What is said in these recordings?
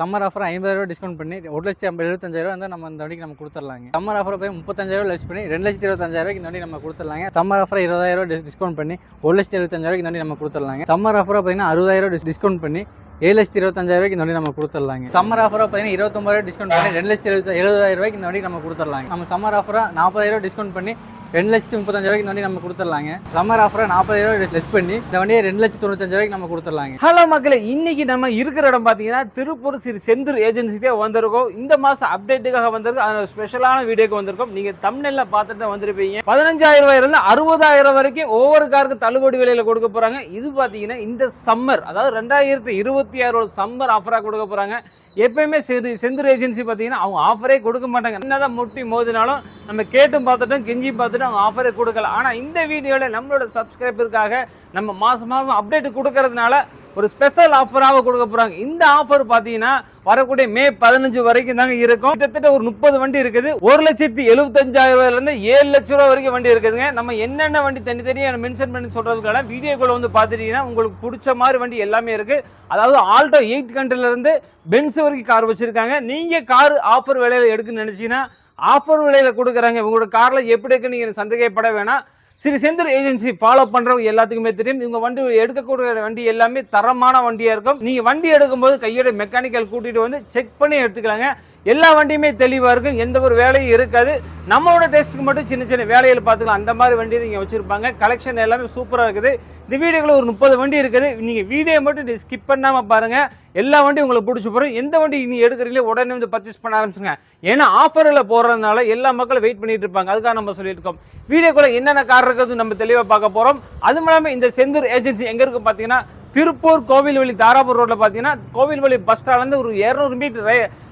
Summer offer 50,000 discount பண்ணி 1,75,000 வந்து நம்ம இந்த வண்டிக்கு நம்ம கொடுத்துடலாங்க. சம்மர் ஆஃபர் போய் 35,000 லெஸ் பண்ணி 2,25,000 இந்த வண்டி நம்ம கொடுத்துடலாங்க. சம்மர் ஆஃபர் 20,000 டிஸ்கவுண்ட் பண்ணி 1,75,000 இந்த வண்டி நம்ம கொடுத்துடலாங்க. சம்மர் ஆஃபர் பார்த்தீங்கன்னா 60,000 டிஸ்கவுண்ட் பண்ணி 7,25,000 இந்த வண்டி நம்ம கொடுத்துடலாங்க. சம்மர் ஆஃபர் பார்த்தீங்கன்னா 29,000 டிஸ்கவுண்ட் பண்ணி 2,70,000 இந்த வண்டி நம்ம கொடுத்துடலாங்க. நம்ம சம்மர் ஆஃபர் 40,000 டிஸ்கவுண்ட் பண்ணி 2,35,000 இந்த வண்டி நம்ம கொடுத்துடலாங்க. சம்மர் ஆஃபரை 40,000 லெஸ் பண்ணி இந்த வண்டியை 2,95,000 நம்ம கொடுத்துடலாங்க. ஹலோ மக்களே, இன்னைக்கு நம்ம இருக்கிற இடம் பார்த்தீங்கன்னா திருப்பூர் ஸ்ரீ செந்தூர் ஏஜென்சிக்கே வந்திருக்கோம். இந்த மாதம் அப்டேட்டுக்காக வந்திருக்கு. அதோட ஸ்பெஷலான வீடியோக்கு வந்திருக்கோம். நீங்கள் தம்ப்நெயில்ல பார்த்துட்டு தான் வந்திருப்பீங்க. 15,000 ரூபாயிலிருந்து 60,000 வரைக்கும் ஒவ்வொரு காருக்கு தள்ளுபடி விலையில் கொடுக்க போகிறாங்க. இது பார்த்தீங்கன்னா இந்த சம்மர், அதாவது 2026 சம்மர் ஆஃபராக கொடுக்க போகிறாங்க. எப்பயுமே செந்தூர் ஏஜென்சி பார்த்தீங்கன்னா அவங்க ஆஃபரே கொடுக்க மாட்டாங்க. என்னதான் முட்டி மோதினாலும் நம்ம கேட்டும் பார்த்துட்டோம், கெஞ்சி பார்த்துட்டு அவங்க ஆஃபரே கொடுக்கல. ஆனால் இந்த வீடியோவில் நம்மளோட சப்ஸ்கிரைபருக்காக நம்ம மாதம் அப்டேட் கொடுக்கறதுனால ஒரு ஸ்பெஷல் ஆஃபராக கொடுக்க போகிறாங்க. இந்த ஆஃபர் பார்த்தீங்கன்னா வரக்கூடிய மே 15 வரைக்கும் தாங்க இருக்கும். கிட்டத்தட்ட ஒரு 30 வண்டி இருக்குது. 1,75,000 ரூபாயிலிருந்து 7 லட்ச ரூபா வரைக்கும் வண்டி இருக்குதுங்க. நம்ம என்னென்ன வண்டி தனித்தனியாக மென்ஷன் பண்ணி சொல்றதுக்கான வீடியோக்குள்ள வந்து பார்த்துட்டீங்கன்னா உங்களுக்கு பிடிச்ச மாதிரி வண்டி எல்லாமே இருக்கு. அதாவது ஆல்டோ 8 கண்ட்ரிலிருந்து பென்ஸ் வரைக்கும் கார் வச்சிருக்காங்க. நீங்க கார் ஆஃபர் விலையில எடுக்குன்னு நினைச்சீங்கன்னா ஆஃபர் விலையில கொடுக்குறாங்க. உங்களோட கார்ல எப்படி இருக்கு நீங்க சந்தேகப்பட வேணாம். ஸ்ரீ செந்தூர் ஏஜென்சி ஃபாலோ பண்றவங்க எல்லாத்துக்குமே தெரியும். இவங்க வண்டி எடுக்கக்கூடிய வண்டி எல்லாமே தரமான வண்டியா இருக்கும். நீங்க வண்டி எடுக்கும்போது கையோட மெக்கானிக்கல் கூட்டிட்டு வந்து செக் பண்ணி எடுத்துக்கலாங்க. எல்லா வண்டியுமே தெளிவாக இருக்கும், எந்த ஒரு வேலையும் இருக்காது. நம்மளோட டெஸ்ட்டுக்கு மட்டும் சின்ன சின்ன வேலைகள் பார்த்துக்கலாம். அந்த மாதிரி வண்டி இங்கே வச்சிருப்பாங்க. கலெக்ஷன் எல்லாமே சூப்பராக இருக்குது. இந்த வீடியோக்குள்ள ஒரு 30 வண்டி இருக்குது. நீங்கள் வீடியோ மட்டும் ஸ்கிப் பண்ணாமல் பாருங்கள். எல்லா வண்டியும் உங்களுக்கு பிடிச்சி போகிறோம். எந்த வண்டி நீங்கள் எடுக்கிறீங்களோ உடனே வந்து பர்ச்சேஸ் பண்ண ஆரம்பிச்சுங்க. ஏன்னா ஆஃபரில் போடுறதுனால எல்லா மக்களும் வெயிட் பண்ணிட்டு இருப்பாங்க. அதுக்காக நம்ம சொல்லியிருக்கோம். வீடியோக்குள்ள என்னென்ன கார் இருக்கிறது நம்ம தெளிவாக பார்க்க போகிறோம். அதுவும் இல்லாமல் இந்த செந்தூர் ஏஜென்சி எங்கே இருக்குது பார்த்தீங்கன்னா திருப்பூர் கோவில்வழி தாராபுரம் ரோட்ல பாத்தீங்கன்னா கோவில்வழி பஸ் ஸ்டாண்ட்ல ஒரு 200 மீட்டர்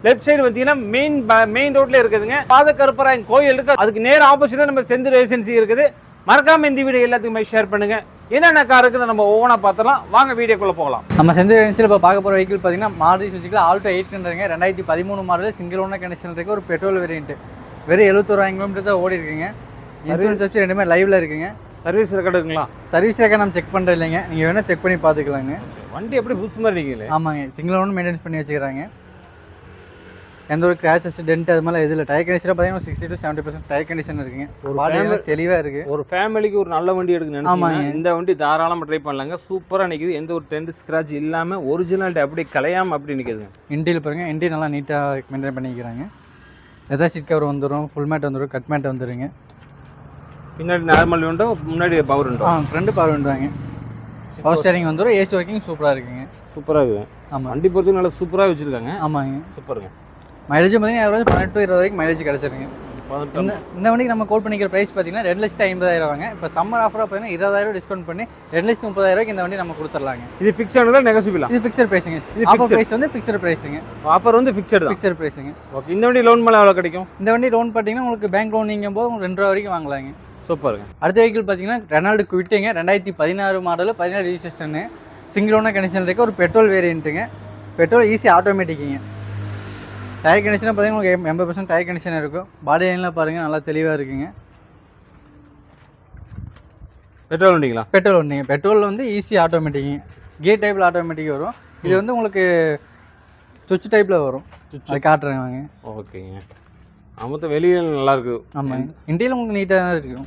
லெஃப்ட் சைடு பாத்தீங்கன்னா மெயின் ரோட்ல இருக்குதுங்க. பாதகருப்பராயன் கோயில் இருக்கு. அதுக்கு நேர ஆப்போசிட்டா நம்ம செந்தூர் ஏஜென்சி இருக்குது. மறக்காம இந்த வீடியோ எல்லாத்துக்குமே ஷேர் பண்ணுங்க. என்னென்ன கார் இருக்குன்னு நம்ம ஒவ்வொன்றா பார்த்தலாம். வாங்க வீடியோக்குள்ள போகலாம். நம்ம செந்தூர் ஏஜென்சியில் இப்போ பார்க்க போகிற வெஹிக்கிள் பார்த்தீங்கன்னா மாருதி சுசுக்கியில் ஆல்டோ 800ங்க. 2013 மாடல் சிங்கிள் ஓனர் கண்டிஷன் இருக்கு. ஒரு பெட்ரோல் வேரியன்ட். வெறும் 71,000 கிலோமீட்டர் தான் ஓடி இருக்குங்க. இன்சூரன்ஸ் வச்சு ரெண்டுமே லைவ்ல இருக்குங்க. சர்வீஸ் ரெக்கார்டு இருக்குங்களா? சர்வீஸ் ரெக்கார்டு நம்ம செக் பண்ணுறது இல்லைங்க. நீங்கள் வேணால் செக் பண்ணி பார்த்துக்கலாங்க. வண்டி எப்படி புதுசு மாதிரி இருக்கீங்களே? ஆமாங்க, சிங்கிள் ஓனர் மெயின்டைன்ஸ் பண்ணி வச்சுக்கிறாங்க. எந்த ஒரு கிராச்சஸ் டென்ட் அது மாதிரி இதில் டயர் கண்டிஷனாக பார்த்தீங்கன்னா 60 to 70% டயர் கண்டிஷன் இருக்குங்க. ஒரு பாடி தெளிவாக இருக்குது. ஒரு ஃபேமிலிக்கு ஒரு நல்ல வண்டி எடுக்கணும். ஆமாங்க, இந்த வண்டி தாராளமாக ட்ரை பண்ணலாங்க. சூப்பராக நிற்குது. எந்த ஒரு டென்ட் ஸ்க்ராட்ச் இல்லாமல் ஒரிஜினாலிட்டி அப்படியே கலையாமல் அப்படி நிற்குதுங்க. இன்டீரியல் பாருங்கள், இன்டீரியல் நல்லா நீட்டாக மெயின்டைன் பண்ணிக்கிறாங்க. எதாவது சீட் கவர் வந்துடும், ஃபுல் மேட் வந்துடும், கட் மேட் வந்துடுங்க. பின்னாடி நார்மல் விண்டோ, முன்னாடி பவர் விண்டோ. ஃப்ரண்ட் பவர் விண்டோங்க. பவர் ஸ்டேரிங் வந்துடும். ஏசி ஒர்க்கிங் சூப்பராக இருக்குங்க. சூப்பராக இருக்குது. ஆமாம், வண்டி பொறுத்து நல்லா சூப்பராக வச்சுருக்காங்க. ஆமாங்க, சூப்பருங்க. மைலேஜ் பார்த்தீங்கன்னா ஆவரேஜ் 18 to 20 வரைக்கும் மைலேஜ் கிடச்சிருங்க. இந்த வண்டிக்கு நம்ம கோட் பண்ணிக்கிற ப்ரைஸ் பார்த்தீங்கன்னா 2,50,000 வாங்க. இப்போ சம்மர் ஆஃபராக பார்த்தீங்கன்னா 20,000 டிஸ்கவுண்ட் பண்ணி 2,30,000 இந்த வண்டி நம்ம கொடுத்துடலாங்க. இது ஃபிக்ஸட் நெகோசியபிளா? இது ஃபிக்ஸட் ப்ரைஸுங்க. ஆஃபர் ப்ரைஸ் வந்து ஃபிக்ஸட் ப்ரைஸுங்க. ஆஃபர் வந்து ஃபிக்ஸட் ப்ரைஸுங்க. ஓகே. இந்த வண்டி லோன் மேலே எவ்வளோ கிடைக்கும்? இந்த வண்டி லோன் பார்த்தீங்கன்னா உங்களுக்கு பேங்க் லோன் நீங்கும் போது உங்களுக்கு 2 ரூபா வரைக்கும் வாங்கலாங்க. சூப்பருங்க. அடுத்த வெஹிக்கிள் பார்த்தீங்கன்னா ரெனால்டு குவிட்டுங்க. 2016 model, 17 registration, single owner condition இருக்க ஒரு பெட்ரோல் வேரியண்ட்டுங்க. பெட்ரோல் ஈஸி ஆட்டோமேட்டிக்குங்க. டயர் கண்டிஷனாக பார்த்தீங்கன்னா உங்களுக்கு 80% டயர் கண்டிஷன் இருக்கும். பாடி லைன்லாம் பாருங்கள், நல்லா தெளிவாக இருக்குங்க. பெட்ரோல் வண்டிங்களா? பெட்ரோல் வண்டிங்க. பெட்ரோலில் வந்து ஈஸி ஆட்டோமேட்டிக்குங்க. கியர் டைப்பில் ஆட்டோமேட்டிக் வரும். இது வந்து உங்களுக்கு சுவிட்ச் டைப்பில் வரும். அது காட்டுறேன் வாங்க. ஓகேங்க. மொத்தம் வெளியே நல்லா இருக்கு. ஆமாங்க, இன்டீரியல் உங்களுக்கு நீட்டாக தான் இருக்கும்.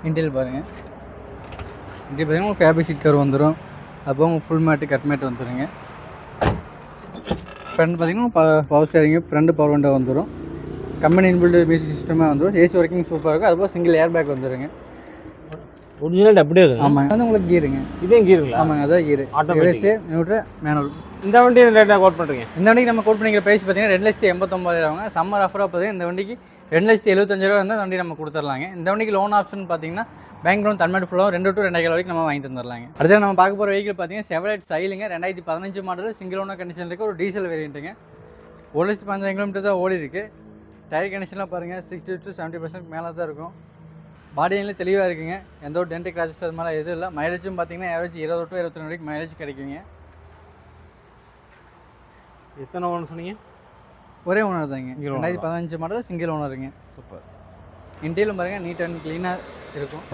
இன்டீரியல் பாருங்கள். இன்டீரியல் பார்த்தீங்கன்னா உங்களுக்கு ஃபேப்ரிக் சீட் கவர் வந்துடும். அப்போ உங்களுக்கு ஃபுல் மேட்டு கட் மேட் வந்துடுங்க. ஃப்ரண்ட் பார்த்தீங்கன்னா power steering, front power window வந்துடும். கம்பெனி இன்பில்ட் மியூசிக் சிஸ்டமே வந்துடும். ஏசி ஒர்க்கிங் சூப்பராக இருக்கும். அதுபோல் சிங்கிள் ஏர் பேக் வந்துடுங்க. ஒரிஜினல் அப்படியே இருக்குது. ஆமாங்க, வந்து உங்களுக்கு கீருங்க. இதே கீருங்களா? ஆமாங்க, அதான் கீரு. Automatic, neutral, manual. இந்த வண்டி ரேட்டாக கோட் பண்ணுறீங்க? இந்த வண்டிக்கு நம்ம கோட் பண்ணிக்கிற ப்ரைஸ் பார்த்தீங்கன்னா 2,89,000 வாங்க. சம்மர் ஆஃபராக பார்த்தீங்கன்னா இந்த வண்டிக்கு 2,75,000 வந்து வண்டி நம்ம கொடுத்துடலாங்க. இந்த வண்டிக்கு லோன் ஆப்ஷன் பார்த்தீங்கன்னா பேங்க் லோன் தன்மேட் ஃபுல்லாக 2 to 2.5 வரைக்கும் நம்ம வாங்கி தந்துடலாங்க. அடுத்து நம்ம பார்க்க போகிற வெஹிக்கிள் பார்த்தீங்கன்னா செவலட் ஸ்டைலுங்க. 2015 மாடல், சிங்கிள் ஓனர் கண்டிஷன் இருக்க ஒரு டீசல் வேரியண்ட்டுங்க. 1,15,000 கிலோமீட்டர் தான் ஓடி இருக்குது. டயர் கண்டிஷன்லாம் பாருங்கள் 60 to 70% மேலே தான் இருக்கும். பாடியிலே தெளிவாக இருக்குங்க. எந்த ஒரு டென்ட் கிராச்சஸ் அது மாதிரி எதுவும் இல்லை. மைலேஜும் பார்த்தீங்கன்னா ஆவரேஜ் 20 to 22 வரைக்கும் மைலேஜ் கிடைக்குங்க. எத்தனை ஓனர் சொன்னீங்க? ஒரே ஓனர் தாங்க. 2015 மாடல், சிங்கிள் ஓனருங்க. சூப்பர். இன்டீரியலும் பாருங்கள் நீட் அண்ட் க்ளீனாக இருக்கும்.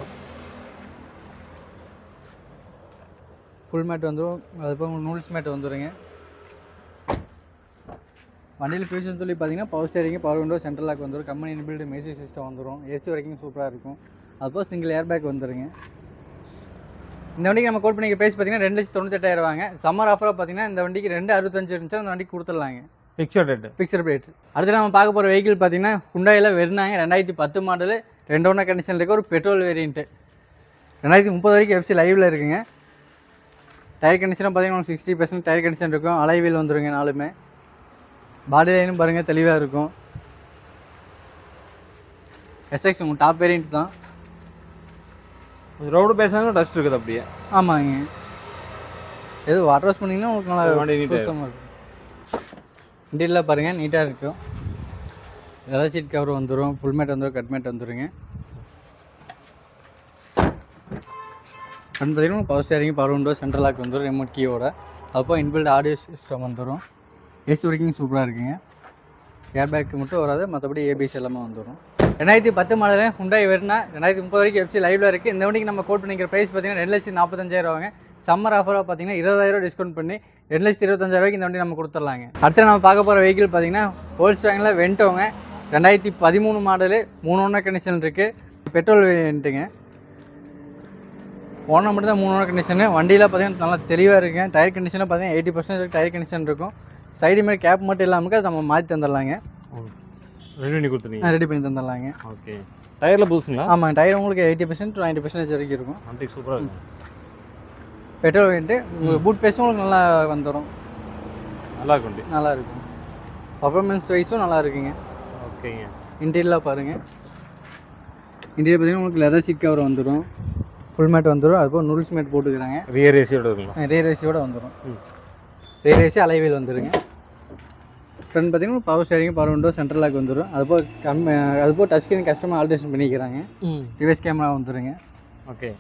ஃபுல் மேட் வந்துடும், அதுபோக உங்களுக்கு நூல்ஸ் மேட் வந்துடுங்க. வண்டியில் ஃபியூச்சர்னு சொல்லி பார்த்தீங்கன்னா power steering, power window, central lock வந்துடும், கம்பெனி இன்பில்ட் மியூசிக் சிஸ்டம் வந்துடும், ஏசி வரைக்கும் சூப்பராக இருக்கும். அதுபோக சிங்கிள் ஏர் பேக் வந்துடுங்க. இந்த வண்டிக்கு நம்ம கோட் பண்ணிக்க ப்ரைஸ் பார்த்தீங்கன்னா 2,98,000 வாங்க. சம்மர் ஆஃபராக பார்த்தீங்கன்னா இந்த வண்டிக்கு 2,65 இருந்துச்சு, அந்த வண்டிக்கு கொடுத்துடலாங்க. Fixed rate. அடுத்து நம்ம பார்க்க போகிற வெஹிக்கிள் பார்த்தீங்கன்னா ஹுண்டாயில் வெர்னாங்க 2010 மாடலு, 2 ஓனர் கண்டிஷனில் இருக்க ஒரு பெட்ரோல் வேரியண்ட்டு. 2030 வரைக்கும் எஃப்சி லைவில் இருக்குங்க. டயர் கண்டிஷனாக பார்த்தீங்கன்னா 60% டயர் கண்டிஷன் இருக்கும். அலை வீல் வந்துருங்க நாலுமே. பாடி லைனும் பாருங்கள் தெளிவாக இருக்கும். எஸ்எக்ஸ் உங்கள் டாப் வேரியண்ட் தான். ரோடு பேசாமல் டஸ்ட் இருக்குது அப்படியே. ஆமாங்க, எது வாட்டர் வாஷ் பண்ணிங்கன்னா உங்களுக்கு நல்லா இருக்கும். இன்டீரியரில் பாருங்கள் நீட்டாக இருக்கும். லெதர் சீட் கவர் வந்துடும், ஃபுல் மேட் வந்துடும், கட் மேட் வந்துடுங்க. பார்த்தீங்கன்னா power steering, power window, central lock வந்துடும் ரிமோட் கீயோட. அப்போ இன்பில்ட் ஆடியோ சிஸ்டம் வந்துடும். ஏசி வரைக்கும் சூப்பராக இருக்குங்க. ஏர் பேக் மட்டும் வராது, மற்றபடி ஏபிஎஸ் எல்லாமே வந்துடும். 2010 மாடல் ஹுண்டாய் வெர்னா 2030 வரைக்கும் எஃப்சி லைவில் இருக்குது. இந்த வண்டிக்கு நம்ம கோட் பண்ணிக்கிற ப்ரைஸ் பார்த்தீங்கன்னா 2,45,000 வாங்க. சம்மர் ஆஃபராக பார்த்தீங்கன்னா 20,000 டிஸ்கவுண்ட் பண்ணி 2,25,000 இந்த வண்டி நம்ம கொடுத்துடலாங்க. அடுத்து நம்ம பார்க்க போகிற வெஹிக்கிள் பார்த்தீங்கன்னா ஹோல்ஸ்வேங்கில் வென்டோங்க 2013 மாடலு, 3 ஓனர் கண்டிஷன் இருக்குது, பெட்ரோல் வேரியண்ட்டுங்க. ஓனர் மட்டும் தான் 3 ஓனர் கண்டிஷனு. வண்டியில் பார்த்தீங்கன்னா நல்லா தெளிவாக இருக்குங்க. டயர் கண்டிஷனாக பார்த்தீங்கன்னா 80% டயர் கண்டிஷன் இருக்கும். சைடு மாதிரி கேப் மட்டும் இல்லாமல் அதை நம்ம மாற்றி தந்துடலாங்க. ரெடி பண்ணி தந்துடலாங்க. ஓகே, டயரில் புதுசுங்களா? ஆமாம், டயர் உங்களுக்கு 80% to 90% வரைக்கும் இருக்கும். வண்டி சூப்பராக இருக்கும். Petrol variant. உங்களுக்கு பூட் பேஸும் உங்களுக்கு நல்லா வந்துடும். நல்லா இருக்கும். பர்ஃபார்மன்ஸ் வைஸும் நல்லா இருக்குங்க. ஓகேங்க. இன்டீரியரில் பாருங்கள். இன்டீரியர் பார்த்தீங்கன்னா உங்களுக்கு லெதர் சீட் கவர் வந்துடும், ஃபுல் மேட் வந்துடும், அதுபோல் நூல்ஸ் மேட் போட்டுக்கிறாங்க. ரியர் ஏசியோட இருக்குங்களா? ரியர் ஏசியோட வந்துடும். ரியர் ஏசி அலைவீல் வந்துடுங்க. ஃப்ரண்ட் பார்த்தீங்கன்னா power steering, power window, central lock வந்துடும். அதுபோல் டச் ஸ்க்ரீன் கஸ்டமர் ஆல்ட்ரேஷன் பண்ணிக்கிறாங்க. ரிவர்ஸ் கேமரா வந்துடுங்க. ஓகே.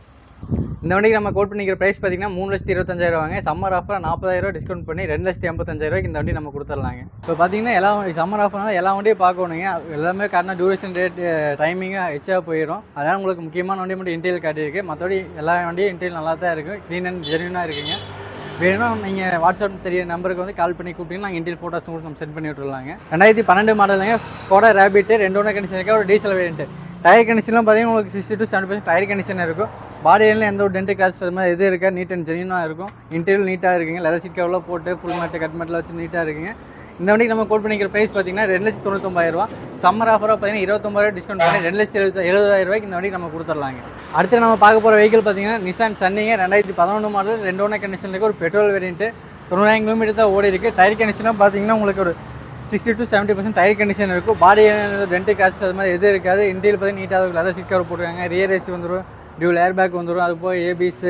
இந்த வண்டிக்கு நம்ம கோட் பண்ணிக்கிற ப்ரைஸ் பார்த்தீங்கன்னா 3,25,000 வாங்க. சம்மர் ஆஃபர் 40,000 டிஸ்கவுண்ட் பண்ணி 2,85,000 இந்த வண்டி நம்ம கொடுத்துடலாங்க. இப்போ பார்த்தீங்கன்னா எல்லா சம்மர் ஆஃபர்னால எல்லா வண்டியும் பார்க்கணுங்க. எல்லாமே காட்டினா டியூரேஷன் ரேட் டைமிங்காக எச்சாக போயிடும். அதனால் உங்களுக்கு முக்கியமான வண்டி மட்டும் இன்டீரியல் காட்டியிருக்கு. மற்றபடி எல்லா வண்டியும் இன்டீரியல் நல்லா தான் இருக்குது, க்ளீன் அண்ட் ஜென்யூனாக இருக்குங்க. வேணும்னா நீங்கள் வாட்ஸ்அப் தெரிய நம்பருக்கு வந்து கால் பண்ணி கூப்பிட்டீங்கன்னா நாங்கள் இன்டீரியல் ஃபோட்டோஸ் உங்களுக்கு நம்ம சென்ட் பண்ணி விட்டுருலாங்க. 2012 மாடலுங்க ஸ்கோடா ரேபிட், 2 ஓனர் கண்டிஷன் இருக்க ஒரு டீசல் வேரியண்ட்டு. டயர் கண்டிஷன்லாம் பார்த்தீங்கன்னா உங்களுக்கு 60 to 70% டயர் கண்டிஷன் இருக்கும். பாடியில் எந்த ஒரு டென்ட் கிராஸ் அது மாதிரி எது இருக்கா, நீட் அண்ட் ஜென்யூனாக இருக்கும். இன்டீரியல் நீட்டாக இருக்குங்க. லெதர் சீட் கவரில் போட்டு ஃபுல் மேட்டு கட் மேட்டில் வச்சு நீட்டாக இருக்குங்க. இந்த வண்டிக்கு நம்ம கோட் பண்ணிக்கிற ப்ரைஸ் பார்த்தீங்கன்னா 2,99,000. சம்மர் ஆஃபராக பார்த்தீங்கன்னா 29,000 டிஸ்கவுண்ட் பண்ணி 2,70,000 இந்த வண்டிக்கு நம்ம கொடுத்துடலாங்க. அடுத்து நம்ம பார்க்க போகிற வெஹிக்கிள் பார்த்தீங்கன்னா நிசான் சன்னிங்க 2011 மாடல், 2 ஓனர் கண்டிஷன் இருக்க ஒரு பெட்ரோல் வேரியண்ட்டு. 90,000 கிலோமீட்டர் தான் ஓடி இருக்குது. டயர் கண்டிஷனாக பார்த்தீங்கன்னா உங்களுக்கு ஒரு 60 to 70% டயர் கண்டிஷன் இருக்கும். பாடி டென்ட் கிராஸ் அது மாதிரி எதுவும் இருக்காது. இன்டீரியல் பார்த்தீங்கன்னா நீட்டாக இருக்கும். லெதர் சீட் கவர் போட்டுருக்காங்க. ரியர் ஏசி வந்துடும், டியூல் ஏர் பேக் வந்துடும், அது போய் ஏபிஎஸ்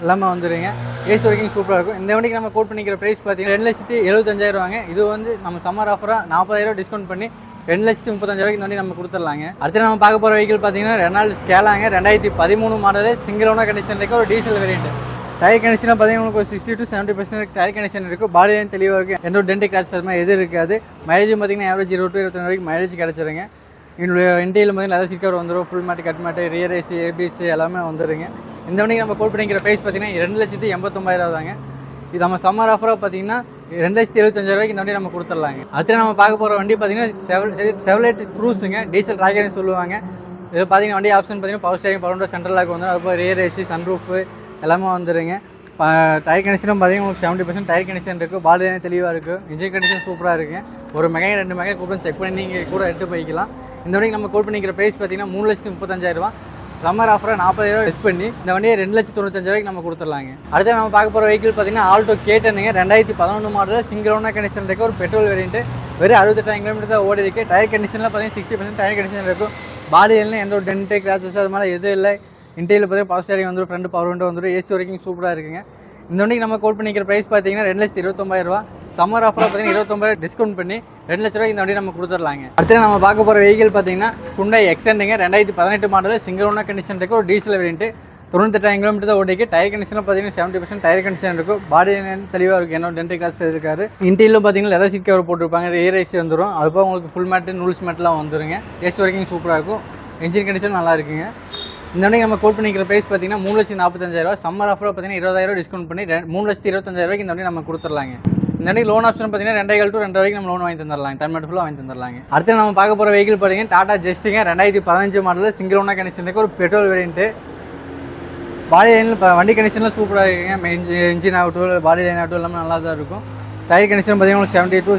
எல்லாமே வந்துடுங்க. ஏசி வரைக்கும் சூப்பராக இருக்கும். இந்த வண்டிக்கு நம்ம கோட் பண்ணிக்கிற ப்ரைஸ் பார்த்தீங்கன்னா 2,75,000 வாங்க. இது வந்து நம்ம சம்மர் ஆஃபராக 40,000 டிஸ்கவுண்ட் பண்ணி 2,35,000 இந்த வண்டி நம்ம கொடுத்துடலாங்க. அடுத்து நம்ம பார்க்க போகிற வெஹிக்கிள் பார்த்தீங்கன்னா ரெனால்ட் ஸ்கேலாங்க 2013 மாடலு, சிங்கிள் ஓனர் கண்டிஷன் இருக்க ஒரு டீசல் வேரியண்ட். டயர் கண்டிஷனாக பார்த்தீங்கன்னா உங்களுக்கு ஒரு 60 to 70% டயர் கண்டிஷன் இருக்கும். பாடி லைன் தெளிவாக இருக்குது. எந்த ஒரு டென்ட் கிராச் அது மாதிரி எதுவும் இருக்காது. மைலேஜும் பார்த்தீங்கன்னா ஆவரேஜ் 20 to 21 வரைக்கும் மைலேஜ் கிடச்சிருங்க. இன்டீரியல் பார்த்தீங்கன்னா லெதர் சீட் கவர் வந்துடும், full mat cut mat, rear AC, ABS எல்லாமே வந்துடுங்க. இந்த வண்டிக்கு நம்ம கோட் பண்ணிக்கிற ப்ரைஸ் பார்த்தீங்கன்னா 2,89,000 தாங்க. இது நம்ம சம்மர் ஆஃபராக பார்த்தீங்கன்னா 2,75,000 இந்த வண்டி நம்ம கொடுத்துடலாங்க. அடுத்து நம்ம பார்க்க போகிற வண்டி பார்த்தீங்கன்னா செவலெட் க்ரூஸுங்க, டீசல் ட்ராகர்னு சொல்லுவாங்க. இது பார்த்தீங்கன்னா வண்டி ஆப்ஷன் பார்த்தீங்கன்னா power steering, power window, central lock வந்துடும், அதுபோல் ரியர் ஏசி, சன்ரூஃபு எல்லாமே வந்துடுங்க. டயர் கண்டிஷனும் பார்த்தீங்கன்னா உங்களுக்கு 70% டயர் கண்டிஷன் இருக்குது. பாடி லைன் தெளிவாக இருக்குது. இன்ஜின் கண்டிஷன் சூப்பராக இருக்குது. ஒரு மெகா 2 மெகா கூப்பிட்டு செக் பண்ணி நீங்கள் கூட எடுத்து போய்க்கலாம். இந்த வண்டிக்கு நம்ம கோட் பண்ணிக்கிற ப்ரைஸ் பார்த்தீங்கன்னா 3,35,000. சம்மர் ஆஃபராக 40,000 டிஸ் பண்ணி இந்த வண்டியை 2,95,000 நம்ம கொடுத்துடலாங்க. அடுத்து நம்ம பார்க்க போகிற வெஹிக்கிள் பார்த்தீங்கன்னா Alto K10 2011 model, single owner condition இருக்க ஒரு பெட்ரோல் வேரியண்ட்டு. வெறும் 68,000 கிலோமீட்டர் தான் ஓடி இருக்குது. டயர் கண்டிஷனில் பார்த்தீங்கன்னா 60% டயர் கண்டிஷன் இருக்கும். பாடி எல்லாம் எந்த ஒரு டென்ட்டு கிராச்சஸ் அது மாதிரி எதுவும் இல்லை. இன்டீரியல் பார்த்தீங்கன்னா பவர் ஸ்டேரிங் வந்துடும், ஃப்ரண்ட் பவர் விண்டோ வந்துடும், ஏசி வரைக்கும் சூப்பராக இருக்குங்க. இந்த வண்டிக்கு நம்ம கோட் பண்ணிக்கிற ப்ரைஸ் பார்த்தீங்கன்னா 2,29,000. சம்மர் ஆஃபராக பார்த்தீங்கன்னா 29,000 டிஸ்கவுண்ட் பண்ணி 2,00,000 இந்த வண்டி நம்ம கொடுத்துடலாங்க. அடுத்து நம்ம பார்க்க போகிற வெஹிக்கிள் பார்த்தீங்கன்னா Hyundai Accent 2018 model, single owner condition இருக்க ஒரு டீசல் வேரியண்ட்டு. 98,000 கிலோமீட்டர் தான் ஓடிக்கு. டயர் கண்டிஷனில் பார்த்தீங்கன்னா 70% டயர் கண்டிஷன் இருக்கும். பாடி தெளிவாக இருக்குது. என்ன டென்ட் கிளாஸ் இருக்காரு. இன்டீரியலும் பார்த்தீங்கன்னா லெதர் சீட் கவர் போட்டிருப்பாங்க, ரியர் ஏசி வந்துடும், அதுபோல் உங்களுக்கு ஃபுல் மேட்டு நூல்ஸ் மேட்லாம் வந்துடுங்க. ஏசி வரைக்கும் சூப்பராக இருக்கும். இன்ஜின் கண்டிஷன் நல்லா இருக்குங்க. இந்த வண்டிக்கு நம்ம கோட் பண்ணிக்கிற ப்ரைஸ் பார்த்தீங்கன்னா 3,45,000. சம்மர் ஆஃபராக பார்த்தீங்கன்னா 20,000 டிஸ்கவுண்ட் பண்ணி 3,25,000 இந்த வண்டி நம்ம கொடுத்துடலாங்க. இந்த வண்டி லோன் ஆப்ஷன் பார்த்தீங்கன்னா 2,500 to 2,000 நம்ம லோன் வாங்கி தந்துடலாம். தமிழ்நாடு ஃபுல்லாக வாங்கி தந்துடலாங்க. அடுத்து நம்ம பார்க்க போகிற வெஹிக்கிள் பார்த்தீங்கன்னா டாடா ஜெஸ்ட்டுங்க 2015 மாடல் சிங்கிள் ஓனர் கண்டிஷன் இருக்குது. ஒரு பெட்ரோல் வேரியன்ட்டு. பாடி லைனில் இப்போ வண்டி கண்டிஷன்லாம் சூப்பராக இருக்குங்க. இன்ஜின் ஆகட்டும் பாடி லைன் ஆகட்டும் எல்லாமே நல்லா தான் இருக்கும். டயர் கண்டிஷன் பார்த்தீங்கன்னா 70 to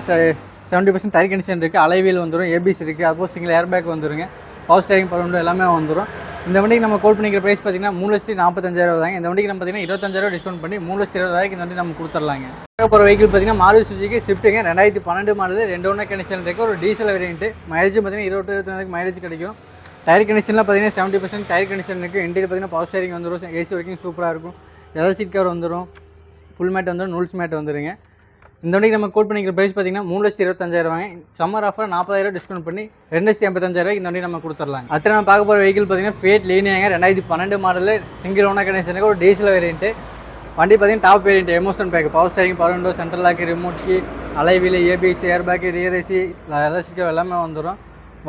70% டயர் கண்டிஷன் இருக்குது. அலைவீல் வந்துடும், ஏபிசி இருக்குது, அப்போ சிங்கிள் ஏர் பேக் வந்துருங்க, பவர் ஸ்டேரிங் பவர் எல்லாமே வந்துடும். இந்த வண்டிக்கு நம்ம கோட் பண்ணிக்கிற ப்ரைஸ் பார்த்தீங்கன்னா 3,45,000 தாங்க. இந்த வண்டிக்கு நம்ம பார்த்தீங்கன்னா 25,000 டிஸ்கவுண்ட் பண்ணி 3,20,000 இந்த வண்டி நம்ம கொடுத்துடலாங்க. போகிற வெஹிக்கிள் பார்த்தீங்கன்னா மாருதி சுசுகி ஸ்விஃப்ட்டுங்க 2012 மாடல் 2 ஓனர் கண்டிஷன் இருக்குது. ஒரு டீசல் வேரியன்ட்டு. மைலேஜ் பார்த்தீங்கன்னா 22 மைலேஜ் கிடைக்கும். டயர் கண்டிஷனில் பார்த்தீங்கன்னா 70% டயர் கண்டிஷன் இருக்குது. இன்டீரியர் பார்த்தீங்கன்னா பவர் ஸ்டேரிங் வந்துடும், ஏசி ஒர்க்கிங் சூப்பராக இருக்கும், லெதர் சீட் கவர் வந்துடும், ஃபுல் மேட் வந்துடும், நூல்ஸ் மேட் வந்துடுங்க. இந்த வண்டிக்கு நம்ம கோட் பண்ணிக்கிற ப்ரைஸ் பார்த்தீங்கன்னா 3,25,000 வாங்க. சம்மர் ஆஃபர் 40,000 டிஸ்கவுண்ட் பண்ணி 2,85,000 இந்த வண்டி நம்ம கொடுத்துடலாம். அடுத்து நம்ம பார்க்க போகிற வெஹிக்கிள் பார்த்தீங்கன்னா ஃபேட் லீனியாங்க 2012 மாடல் சிங்கிள் ஓனர் கண்டிஷனுக்கு ஒரு டீசல் வேரியன்ட்டு. வண்டி பார்த்தீங்கன்னா top variant emotion pack, power steering, power window, central lock, remote key, alloy wheel, ABC, air bag, rear AC, electric எல்லாமே வந்துடும்.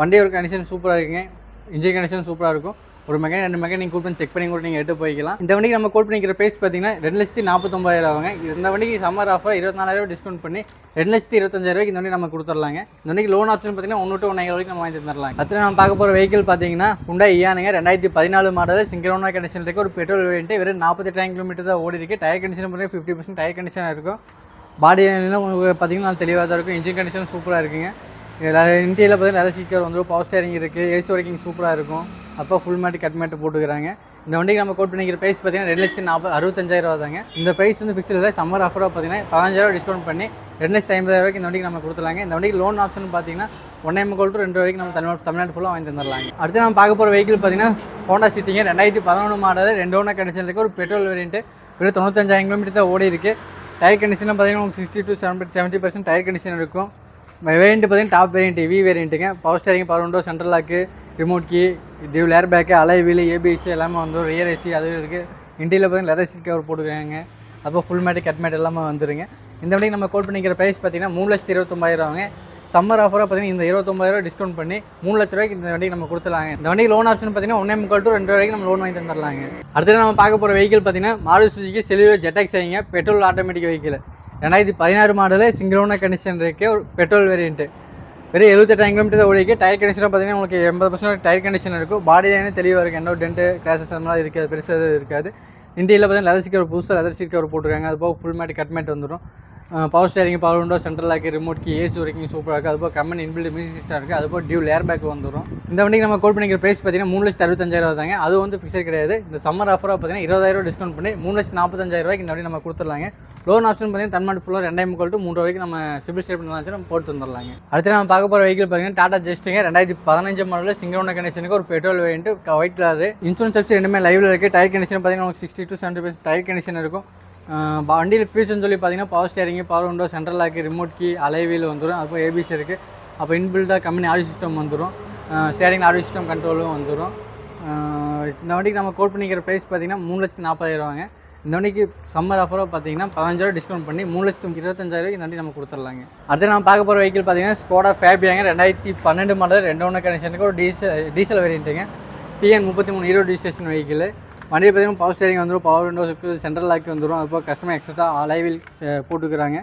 வண்டி ஒரு கண்டிஷன் சூப்பராக இருக்குங்க. இன்ஜின் கண்டிஷன் சூப்பராக இருக்கும். ஒரு மெக்கானிக் 2 மெக்கானிக் கூட்டு வந்து செக் பண்ணி கூட நீங்கள் எடுத்து போய்க்கலாம். இந்த வண்டிக்கு நம்ம கோட் பண்ணிக்கிற ப்ரைஸ் பார்த்தீங்கன்னா 2,49,000 ஆகுங்க. இந்த வண்டிக்கு சம்மர் ஆஃபர் 24,000 டிஸ்கவுண்ட் பண்ணி 2,25,000 இந்த வண்டி நம்ம கொடுத்துடலாங்க. இந்த வண்டிக்கு லோன் ஆப்ஷன் பார்த்தீங்கன்னா 1 to 1,000 வரைக்கும் நம்ம வாங்கி தந்துடலாம். அடுத்து நம்ம பார்க்க போகிற வெஹிக்கிள் பார்த்தீங்கன்னா Hyundai Ioniq 2014 model single owner condition இருக்குது. ஒரு பெட்ரோல் வேரியன்ட்டு. வெறும் 48,000 கிலோமீட்டர் தான் ஓடி இருக்குது. டயர் கண்டிஷன் பார்த்தீங்கன்னா 50% டயர் கண்டிஷனாக இருக்கும். பாடி உங்களுக்கு பார்த்தீங்கன்னா நல்லா தெளிவாக தான் இருக்கும். இன்ஜின் கண்டிஷன் சூப்பராக இருக்குங்க. இன்டீரியரில் பார்த்தீங்கன்னா லெதர் சீட் கவர் வந்துடும், பவர் ஸ்டேரிங் இருக்குது, ஏசி ஒர்க்கிங் சூப்பராக இருக்கும். அப்போ ஃபுல் மேட் கட் மேட்டு போட்டுக்கிறாங்க. இந்த வண்டிக்கு நம்ம கோட் பண்ணிக்கிற ப்ரைஸ் பார்த்தீங்கன்னா 2,65,000 தாங்க. இந்த ப்ரைஸ் வந்து ஃபிக்ஸ்டு இல்லை. சம்மர் ஆஃபராக பார்த்தீங்கன்னா 15,000 டிஸ்கவுண்ட் பண்ணி 2,50,000 இந்த வண்டிக்கு நம்ம கொடுத்துலாங்க. இந்த வண்டிக்கு லோன் ஆப்ஷன் பார்த்தீங்கன்னா 1,500 to 2 வரைக்கும் நம்ம தமிழ்நாடு ஃபுல்லாக வாங்கி தந்துடலாங்க. அடுத்து நம்ம பார்க்க போகிற வெஹிக்கிள் பார்த்தீங்கன்னா ஹோண்டா சிட்டிங்க 2011 மாடல் 2 ஓனர் கண்டிஷன் இருக்குது. ஒரு பெட்ரோல் வேரியன்ட்டு. வெறும் 95,000 கிலோமீட்டர் தான் ஓடி இருக்குது. டயர் கண்டிஷனில் பார்த்தீங்கன்னா 60 to 70% டயர் கண்டிஷன் இருக்கும். வேரியன்ட்டு பார்த்தீங்கன்னா டாப் வேரியன்ட் வி வேரியன்ட்டுங்க. Power steering, power window, central lock, remote key, dual air bag, alloy wheel, ABC எல்லாமே வந்துடும், ரியர் ஏசி அது இருக்குது. இன்டீரியரில் பார்த்தீங்கன்னா லெதர் சீட் கவர் போட்டுருக்காங்க. அப்போ ஃபுல் மேட்டு கட் மேட் எல்லாமே வந்துருங்க. இந்த வண்டிக்கு நம்ம கோட் பண்ணிக்கிற ப்ரைஸ் பார்த்தீங்கன்னா 3,29,000 ஆகுங்க. சம்மர் ஆஃபராக பார்த்தீங்கன்னா இந்த 29,000 டிஸ்கவுண்ட் பண்ணி 3 லட்ச ரூபாய்க்கு இந்த வண்டிக்கு நம்ம கொடுத்துலாங்க. இந்த வண்டிக்கு லோன் ஆப்ஷன் பார்த்தீங்கன்னா 1,500 to 2 வரைக்கும் நம்ம லோன் வாங்கி தந்துடலாங்க. அடுத்து நம்ம பார்க்க போகிற வெஹிக்கிள் பார்த்தீங்கன்னா மாருதி சுசுகி செலியோ ஜெட்டெக்ஸ் ஐங்க petrol automatic vehicle 2016 model single owner condition இருக்குது. ஒரு பெட்ரோல் வேரியன்ட்டு. வெறும் 78,000 கிலோமீட்டர் தான் ஓடிக்கு. டயர் கண்டிஷனாக பார்த்தீங்கன்னா உங்களுக்கு 80% டயர் கண்டிஷன் இருக்கும். பாடி லைனே தெளிவாக இருக்குது. எந்த டென்ட்டு கிராஷஸ் அந்த மாதிரி இருக்காது, பெருசாக எதுவும் இருக்காது. இன்டீரியரில் பார்த்தீங்கன்னா லெதர் சீட் கவர் புதுசாக லெதர் சீட் கவர் போட்டுருக்காங்க. அது போக ஃபுல் மேட் கட் மேட் வந்துடும். Power steering, power window, central lock, remote key, AC working சூப்பராக இருக்குது. அதுபோல் கம்பெனி இன்பில்ட் மியூசிக் சிஸ்டம் இருக்குது. அதுபோல் டியூல் ஏர் பேக் வந்துடும். இந்த வண்டிக்கு நம்ம கோட் பண்ணிக்கிற ப்ரைஸ் பார்த்தீங்கன்னா 3,65,000 தாங்க. அது வந்து ஃபிக்ஸட் கிடையாது. இந்த சம்மர் ஆஃபராக பார்த்தீங்கன்னா 20,000 டிஸ்கவுண்ட் பண்ணி 3,45,000 இந்த வண்டி நம்ம கொடுத்துடலாங்க. லோன் ஆப்ஷன் பார்த்தீங்கன்னா தமிழ்நாடு ஃபுல்லாக 2,500 to 3 வரைக்கும் நம்ம சிபில் ஸ்டேட் பண்ணலாம், நம்ம போட்டு தந்துடலாங்க. அடுத்து நம்ம பார்க்க போகிற வெஹிக்கிள் பார்த்தீங்கன்னா டாடா ஜெஸ்ட்டுங்க 2015 மாடல் சிங்கிள் ஓனர் கண்டிஷனுக்கு ஒரு petrol variant white colour. Insurance subsidy ரெண்டுமே லைவில் இருக்குது. டயர் கண்டிஷன் பார்த்தீங்கன்னா உங்களுக்கு 60 to 70% டயர் கண்டிஷன் இருக்கும். வண்டியில் ஃபீச்சர்னு சொல்லி பார்த்தீங்கன்னா power steering, power window, central lock, remote key, alloy wheel வந்துடும். அப்போ ஏபிசி இருக்குது. அப்போ இன்பில்டாக கம்பெனி ஆடியோ சிஸ்டம் வந்துடும். ஸ்டேரிங் ஆடியோ சிஸ்டம் கண்ட்ரோலும் வந்துடும். இந்த வண்டிக்கு நம்ம கோட் பண்ணிக்கிற ப்ரைஸ் பார்த்தீங்கன்னா 3,40,000 வாங்க. இந்த வண்டிக்கு சம்மர் ஆஃபராக பார்த்தீங்கன்னா 15,000 டிஸ்கவுண்ட் பண்ணி 3,25,000 இந்த வண்டி நம்ம கொடுத்துடலாங்க. அடுத்து நம்ம பார்க்க போகிற வெஹிக்கிள் பார்த்தீங்கன்னா ஸ்கோடா ஃபேபியாங்க 2012 மாடல் 2 ஓனர் கண்டிஷனுக்கு ஒரு டீசல் வேரியன்ட்டுங்க. TN33 ஹீரோ டிஸ்டேஷன் வெஹிக்கிள். வண்டியை பார்த்தீங்கன்னா பவர் ஸ்டேரிங் வந்துடும், பவர் விண்டோஸுக்கு, சென்ட்ரல் லாக்கு வந்துடும். அதுப்போ கஸ்டமர் எக்ஸ்ட்ரா அலைவில் போட்டுக்கிறாங்க.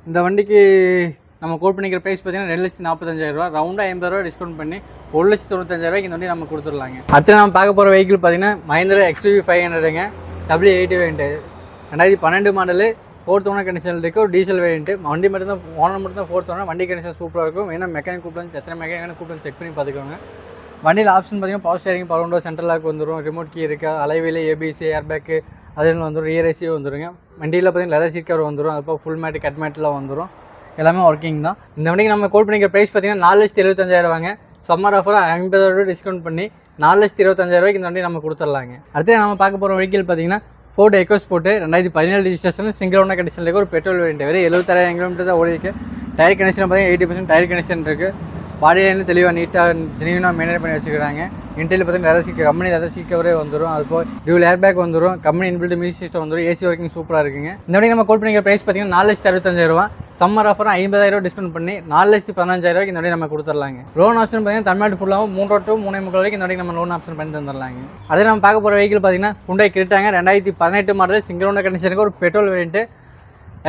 இந்த வண்டிக்கு நம்ம கோட் பண்ணிக்கிற ப்ரைஸ் பார்த்தீங்கன்னா 2,45,000 ரவுண்டாக 50,000 டிஸ்கவுண்ட் பண்ணி 1,95,000 இந்த வண்டி நம்ம கொடுத்துடலாங்க. அடுத்து நம்ம பார்க்க போகிற வெஹிக்கிள் பார்த்தீங்கன்னா Mahindra XUV 500ங்க W80 variant 2012 model 4th owner condition இருக்குது. ஒரு டீசல் வேரியன்ட்டு. வண்டி மட்டும் தான் ஓனர் மட்டும் தான் 4th ஓனர். வண்டி கண்டிஷன் சூப்பராக இருக்கும். வேணா மெக்கானிக் கூப்பிட்டு வந்து எத்தனை மெக்கானிக் கூப்பிட்டு வந்து செக் பண்ணி பார்த்துக்கோங்க. வண்டியில் ஆப்ஷன் பார்த்தீங்கன்னா power steering, power window, central lock வந்துடும், ரிமோட் கீ இருக்கா, அலைவீல், ஏபிசி, ஏர் பேக்கு அதில் வந்துடும், ரியர் ஏசி வந்துடுங்க. வண்டியில் பார்த்தீங்கன்னா லெதர் சீட் கவர் வந்துடும். அதுப்போ ஃபுல் மேட்டு கட் மேட்டெலாம் வந்துடும். எல்லாமே ஒர்க்கிங் தான். இந்த வண்டிக்கு நம்ம கோட் பண்ணிக்கிற ப்ரைஸ் பார்த்தீங்கன்னா 4,75,000 வாங்க. சம்மர் ஆஃபராக 50,000 டிஸ்கவுண்ட் பண்ணி 4,25,000 இந்த வண்டி நம்ம கொடுத்துடலாங்க. அடுத்து நம்ம பார்க்க போகிற வெஹிக்கிள் பார்த்தீங்கன்னா Ford EcoSport 2017 registration single owner கண்டிஷனில் ஒரு பெட்ரோல் வேரியன்ட். வெறும் 76,000 கிலோமீட்டர் தான் ஓடி இருக்குது. டயர் கண்டிஷன் பார்த்தீங்கன்னா 80% டயர் கண்டிஷன் இருக்குது. பாடியிலேருந்து தெளிவாக நீட்டாக ஜெனியூனாக மெயின்டைன் பண்ணி வச்சுக்கிறாங்க. இன்டீரியர் பார்த்தீங்கன்னா கம்பெனி லெதர் சீட் கவரே வந்துடும். அது போய் டியூல் ஏர் பேக் வந்துடும். கம்பெனி இன்பில்ட் மியூசிக் சிஸ்டம் வந்துடும். ஏசி ஒர்க்கிங் சூப்பராக இருக்குங்க. இந்த வண்டி நம்ம கோட் பண்ணிக்கிற ப்ரைஸ் பார்த்தீங்கன்னா 4,65,000. சம்மர் ஆஃபர் 50,000 டிஸ்கவுண்ட் பண்ணி 4,15,000 இந்த வண்டி நம்ம கொடுத்துடலாங்க. லோன் ஆப்ஷன் பார்த்தீங்கன்னா தமிழ்நாடு ஃபுல்லாகவும் 3 to 3.25 வரைக்கும் இந்த வண்டி நம்ம லோன் ஆப்ஷன் பண்ணி தந்துடலாங்க. அதே நம்ம பார்க்க போகிற வெஹிக்கிள் பார்த்தீங்கன்னா Hyundai Creta 2018 model single owner கண்டிஷனுக்கு ஒரு petrol variant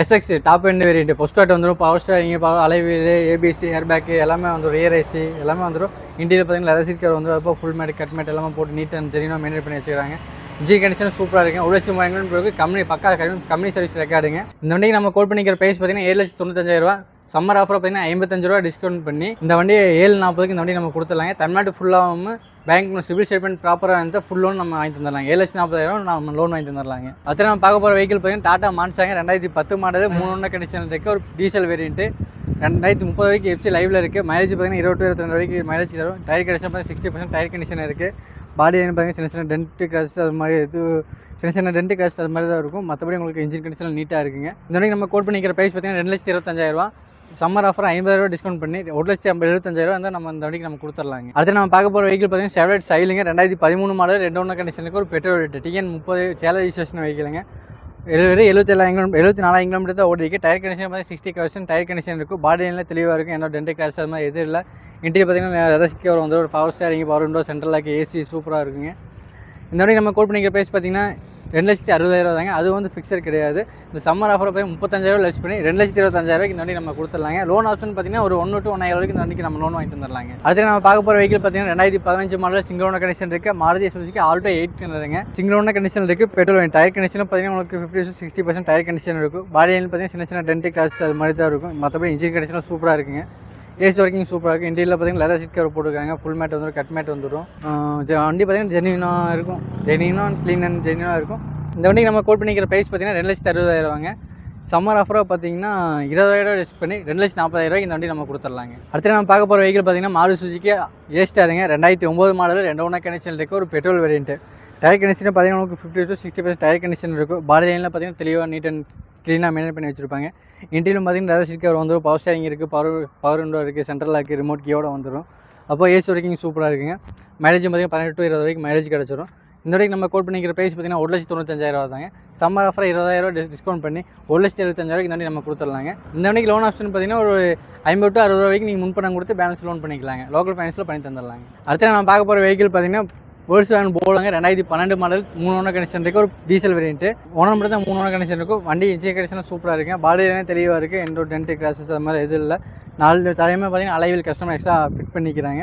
SX top end variant. பொஸ்டாட் வந்துடும். Power steering, alloy wheel, ABC, air bag எல்லாமே வந்துடும். ரியர் ஏசி எல்லாமே வந்துடும். இன்டீரியர் பார்த்தீங்கன்னா லெதர் சீட் கவர் வந்து அப்போ ஃபுல் மேட் கட் மேட் எல்லாமே போட்டு நீட் அண்ட் ஜெனியூனாக மெயின்டைன் பண்ணி வச்சுக்கிறாங்க. இன்ஜின் கண்டிஷன் சூப்பராக இருக்குது. 1,30,000 கம்பெனி பக்கா கம்பெனி சர்வீஸ் ரெக்கார்டுங்க. இந்த வண்டிக்கு நம்ம கோட் பண்ணிக்கிற ப்ரைஸ் பார்த்தீங்கன்னா 7,95,000. சம்மர் ஆஃபர் பார்த்தீங்கன்னா 55,000 டிஸ்கவுண்ட் பண்ணி இந்த வண்டியை 7,40,000 இந்த வண்டி நம்ம கொடுத்துடலாங்க. தமிழ்நாடு ஃபுல்லாகவும் பேங்க் சிவில் ஸ்டேட்மெண்ட் ப்ராப்பராக இருந்தால் ஃபுல் லோன் நம்ம வாங்கி தந்துடலாம். 7,40,000 நம்ம லோன் வாங்கி தந்துடலாங்க. அடுத்து நம்ம பார்க்க போகிற வெஹிக்கிள் பார்த்தீங்கன்னா டாடா மான்சாங்க 2010 மாடல் 3 ஓனர் கண்டிஷன் இருக்குது. ஒரு டீசல் வேரியன்ட்டு 2030 வரைக்கும் எஃப்சி லைவில் இருக்குது. மைலேஜ் பார்த்தீங்கன்னா 22 வரைக்கும் மைலேஜ் தரும். டயர் கண்டிஷன் பார்த்தீங்கன்னா 60% டயர் கண்டிஷன் இருக்குது. பாடி பார்த்தீங்கன்னா சின்ன சின்ன டென்ட்டு கிராஸ் அது மாதிரி சின்ன சின்ன டென்ட்டு கிராஸ் அது மாதிரி தான் இருக்கும். மற்றபடி உங்களுக்கு இன்ஜின் கண்டிஷன் நீட்டாக இருக்குங்க. இந்த வரைக்கும் நம்ம கோட் பண்ணிக்கிற ப்ரைஸ் பார்த்தீங்கன்னா 2,25,000. சம்மர் ஆஃபர் 50,000 டிஸ்கவுண்ட் பண்ணி 1,75,000 வந்து நம்ம இந்த வண்டிக்கு நம்ம கொடுத்துடலாங்க. அடுத்து நம்ம பார்க்க போகிற வெஹிக்கிள் பார்த்தீங்கன்னா Chevrolet Stylங்க 2013 மாடல் 2 ஓனர் கண்டிஷனுக்கு ஒரு பெட்ரோல் TN 30 சேலர் ரெஜிஸ்ட்ரேஷன் வெஹிக்கிளுங்க. 74,000 கிலோமீட்டர் தான் ஓடிருக்கு. டயர் கண்டிஷன் பார்த்தீங்கன்னா 60% டயர் கண்டிஷன் இருக்கும். பாடியில் தெளிவாக இருக்கும். எந்த டென்ட் கிராஷ் அது மாதிரி எதுவும் இல்லை. இன்டீரியர் பார்த்தீங்கன்னா லெதர் சீட் கவர் வந்து ஒரு power steering, power window, central lock, AC சூப்பராக இருக்குங்க. இந்த வரைக்கும் நம்ம கோட் பண்ணிக்கிற ப்ரைஸ் பார்த்தீங்கன்னா 2,60,000 தாங்க. அது வந்து ஃபிக்ஸட் கிடையாது. இந்த சம்மர் ஆஃபர் போய் 35,000 லெஸ் பண்ணி 2,25,000 இந்த வண்டி நம்ம கொடுத்துடலாங்க. லோன் ஆப்ஷன் பார்த்தீங்கன்னா ஒரு 1 to 1,500 வரைக்கும் இந்த வண்டிக்கு நம்ம லோன் வாங்கி தந்துடலாங்க. அடுத்து நம்ம பார்க்க போகிற வெஹிக்கிள் பார்த்தீங்கன்னா 2015 மாடல் சிங்கிள் ஓனர் கண்டிஷன் இருக்குது. Maruti Suzuki Alto 8 single owner condition இருக்குது. பெட்ரோல் டயர் கண்டிஷன் பார்த்தீங்கன்னா உங்களுக்கு 50-60% டயர் கண்டிஷன் இருக்கும். பாடியில் பார்த்தீங்கன்னா சின்ன சின்ன டென்ட் கிராஸ் அது மாதிரி தான் இருக்கும். மற்றபடி இன்ஜின் கண்டிஷன் சூப்பராக இருக்குங்க. ஏசி ஒர்க்கிங் சூப்பராக இருக்குது. இன்டீரியரில் பார்த்தீங்கன்னா லெதர் சீட் கவர் போட்டுருக்காங்க. ஃபுல் மேட் வந்துடும், கட் மேட் வந்துடும். வண்டி பார்த்தீங்கன்னா ஜெனியூனாக இருக்கும். ஜெனியூனாக க்ளீன் அண்ட் ஜெனியூனாக இருக்கும். இந்த வண்டிக்கு நம்ம கோட் பண்ணிக்கிற ப்ரைஸ் பார்த்தீங்கன்னா 2,60,000 வாங்க. சம்மர் ஆஃபராக பார்த்தீங்கன்னா 20,000 லெஸ் பண்ணி 2,40,000 இந்த வண்டி நம்ம கொடுத்துடலாங்க. அடுத்து நம்ம பார்க்க போகிற வெஹிக்கிள் பார்த்தீங்கன்னா மாருதி சுசுகி ஏஸ்டாருங்க 2009 மாடல் 2 ஓனர் கண்டிஷன் இருக்குது. ஒரு பெட்ரோல் வேரியன்ட்டு. டயர் கண்டிஷன் பார்த்தீங்கன்னா உங்களுக்கு 50-60% டயர் கண்டிஷன் இருக்கும். பாடி லைனில் பார்த்தீங்கன்னா தெளிவாக நீட் அண்ட் க்ளீனாக மெயின்டைன் பண்ணி வச்சுருப்பாங்க. இன்டீரியர் பார்த்தீங்கன்னா லெதர் சீட் கவர் வந்துடும். பவர் ஸ்டேரிங் இருக்குது. பவர் விண்டோ இருக்குது. சென்ட்ரல் லாக், ரிமோட் கீயோட வந்துடும். அப்போ ஏசி வரைக்கும் சூப்பராக இருக்குங்க. மைலேஜும் பார்த்தீங்கன்னா 18 to 20 வரைக்கும் மைலேஜ் கிடச்சிரும். இந்த வரைக்கும் நம்ம கோட் பண்ணிக்கிற ப்ரைஸ் பார்த்தீங்கன்னா 1,95,000 தாங்க. சம்மர் ஆஃபர் 20,000 டிஸ்கவுண்ட் பண்ணி 1,75,000 இந்த வண்டி நம்ம கொடுத்துடலாங்க. இந்த வண்டிக்கு லோன் ஆப்ஷன் பார்த்தீங்கன்னா ஒரு 50 to 60 வரைக்கும் நீங்கள் முன்பணம் கொடுத்து பேலன்ஸ் லோன் பண்ணிக்கலாங்க. லோக்கல் ஃபைனான்ஸில் பண்ணி தந்துடலாங்க. அடுத்து நம்ம பார்க்க போகிற வெஹிக்கிள் பார்த்தீங்கன்னா Volkswagen போலாங்க 2012 மாடல் 3 ஓனர் கண்டிஷன் இருக்குது. ஒரு டீசல் வேரியன்ட்டு. ஓனர் மட்டும் தான் 3 ஓனர் கண்டிஷன் இருக்கும். வண்டி இன்ஜின் கண்டிஷன் சூப்பராக இருக்குது. பாடியிலே தெளிவாக இருக்குது. எந்த ஒரு டென்ட் கிராஸஸ் அது மாதிரி எதுவும் இல்லை. 4 தலைமை பார்த்தீங்கன்னா அலைவில் கஸ்டமர் எக்ஸ்ட்ரா ஃபிட் பண்ணிக்கிறாங்க.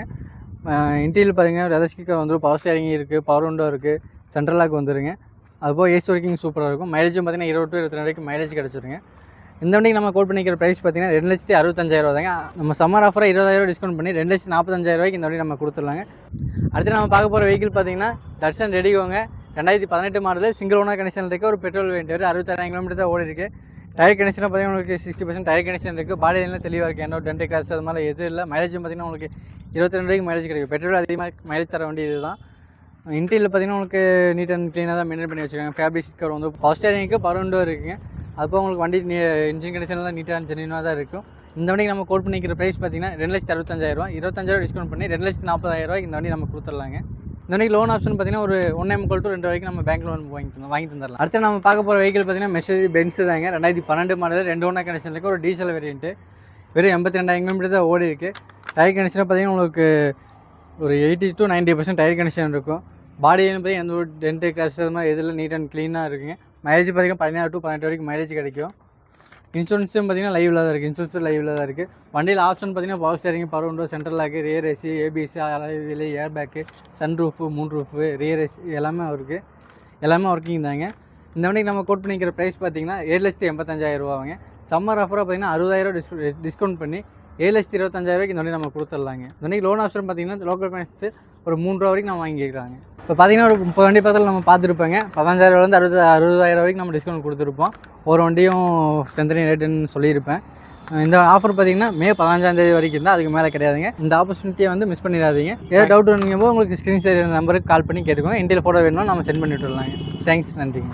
இன்டீரியர் பார்த்தீங்கன்னா லெதர் சீட் கவர் வந்துடும். பவர் ஸ்டேரிங் இருக்குது. பவர் விண்டோ இருக்குது. சென்ட்ரல் லாக் வந்துடுங்க. அதுபோல் ஏசி ஒர்க்கிங் சூப்பராக இருக்கும். மைலேஜும் பார்த்தீங்கன்னா 20 to 22 வரைக்கும் மைலேஜ் கிடச்சிருங்க. இந்த வண்டிக்கு நம்ம கோட் பண்ணிக்கிற ப்ரைஸ் பார்த்தீங்கன்னா 2,65,000 தாங்க. நம்ம சம்மர் ஆஃபராக 20,000 டிஸ்கவுண்ட் பண்ணி 2,45,000 இந்த வண்டி நம்ம கொடுத்துடலாங்க. அடுத்து நம்ம பார்க்க போகிற வெஹிக்கிள் பார்த்தீங்கன்னா தட்சன் ரெடிகோங்க 2018 மாடல் சிங்கிள் ஓனர் கண்டிஷன் இருக்குது. ஒரு பெட்ரோல் வேரியன்ட் 66,000 கிலோமீட்டர் தான் ஓடி இருக்குது. டயர் கண்டிஷனாக பார்த்தீங்கன்னா உங்களுக்கு 60% டயர் கண்டிஷன் இருக்குது. பாடியிலாம் தெளிவாக இருக்குது. என்ன டென்ட் கிராஸ் அது மாதிரி எதுவும் இல்லை. மைலேஜும் பார்த்தீங்கன்னா உங்களுக்கு 22 வரைக்கும் மைலேஜ் கிடைக்கும். பெட்ரோல் அதிகமாக மைலேஜ் தர வண்டி இதுதான். இன்டீரியர் பார்த்தீங்கன்னா உங்களுக்கு நீட் அண்ட் க்ளீனாக தான் மெயின்டைன் பண்ணி வச்சுருக்காங்க. ஃபேப்ரிக் சீட் கவர் வந்து பவர் ஸ்டேரிங்க்கு பவர் விண்டோ இருக்குங்க. அதுபோல் உங்களுக்கு வண்டி இன்ஜின் கண்டிஷன்லாம் நீட்டாக அண்ட் ஜெனியூனாக தான் இருக்கும். இந்த வண்டிக்கு நம்ம கோட் பண்ணிக்கிற ப்ரைஸ் பார்த்தீங்கன்னா 2,65,000. 25,000 டிஸ்கவுண்ட் பண்ணி 2,40,000 இந்த வண்டி நம்ம கொடுத்துடலாங்க. இந்த வண்டிக்கு லோன் ஆப்ஷன் பார்த்தீங்கன்னா ஒரு 1 to 2 வரைக்கும் நம்ம பேங்க் லோன் வாங்கி தந்துடலாம். அடுத்து நம்ம பார்க்க போகிற வெஹிக்கிள் பார்த்தீங்கன்னா மெர்சிடிஸ் பென்ஸ் தாங்க 2012 மாடல் 2 ஓனர் கண்டிஷன் இருக்குது. ஒரு டீசல் வேரியன்ட்டு. வெறும் 82,000 கிலோமீட்டர் தான் ஓடி இருக்குது. டயர் கண்டிஷனாக பார்த்தீங்கன்னா உங்களுக்கு ஒரு 80 to 90% டயர் கண்டிஷன் இருக்கும். பாடியில் பார்த்தீங்கன்னா எந்த ஒரு டென்ட் கிராஷ் அது மாதிரி எதில் நீட் அண்ட் க்ளீனாக இருக்குங்க. மைலேஜ் பார்த்தீங்கன்னா 16 to 18 வரைக்கும் மைலேஜ் கிடைக்கும். இன்சூரன்ஸும் பார்த்தீங்கன்னா லைவில் தான் இருக்குது. இன்சூரன்ஸும் லைவில் தான் இருக்குது. வண்டியில் ஆப்ஷன் பார்த்தீங்கன்னா power steering, power window, central lock, rear AC, ABC, alloy wheel, air bag, sun roof, moon roof, rear AC எல்லாமே இருக்குது. எல்லாமே ஒர்க்கிங் தாங்க. இந்த வண்டிக்கு நம்ம கோட் பண்ணிக்கிற ப்ரைஸ் பார்த்தீங்கன்னா 7,85,000 வாங்க. சம்மர் ஆஃபராக பார்த்தீங்கன்னா 60,000 டிஸ்கவுண்ட் பண்ணி 7,25,000 இந்த வண்டி நம்ம கொடுத்துடலாங்க. இந்த வண்டிக்கு லோன் ஆப்ஷன் பார்த்தீங்கன்னா லோக்கல் ஃபைனான்ஸ் ஒரு 3 ரூபா வரைக்கும் நம்ம வாங்கிக்கிறாங்க. இப்போ பார்த்தீங்கன்னா ஒரு 30 வண்டி பக்கத்தில் நம்ம பார்த்துருப்பாங்க. 15,000 60,000 வரைக்கும் நம்ம டிஸ்கவுண்ட் கொடுத்துருப்போம். ஒரு வண்டியும் ஸ்ட்ரென்தனிங் ரேட்டுன்னு சொல்லியிருப்பேன். இந்த ஆஃபர் பார்த்தீங்கன்னா மே 15ஆம் தேதி வரைக்கும் தான். அதுக்கு மேலே கிடையாதுங்க. இந்த ஆப்பர்ச்சுனிட்டியை வந்து மிஸ் பண்ணிடாதீங்க. ஏதாவது டவுட் வேணுங்கும்போது உங்களுக்கு ஸ்க்ரீன் ஷேர் நம்பருக்கு கால் பண்ணி கேட்டுக்கோங்க. இன்டீரியர் ஃபோட்டோ வேணும்னா நம்ம சென்ட் பண்ணி விட்டுடலாங்க. தேங்க்ஸ், நன்றிங்க.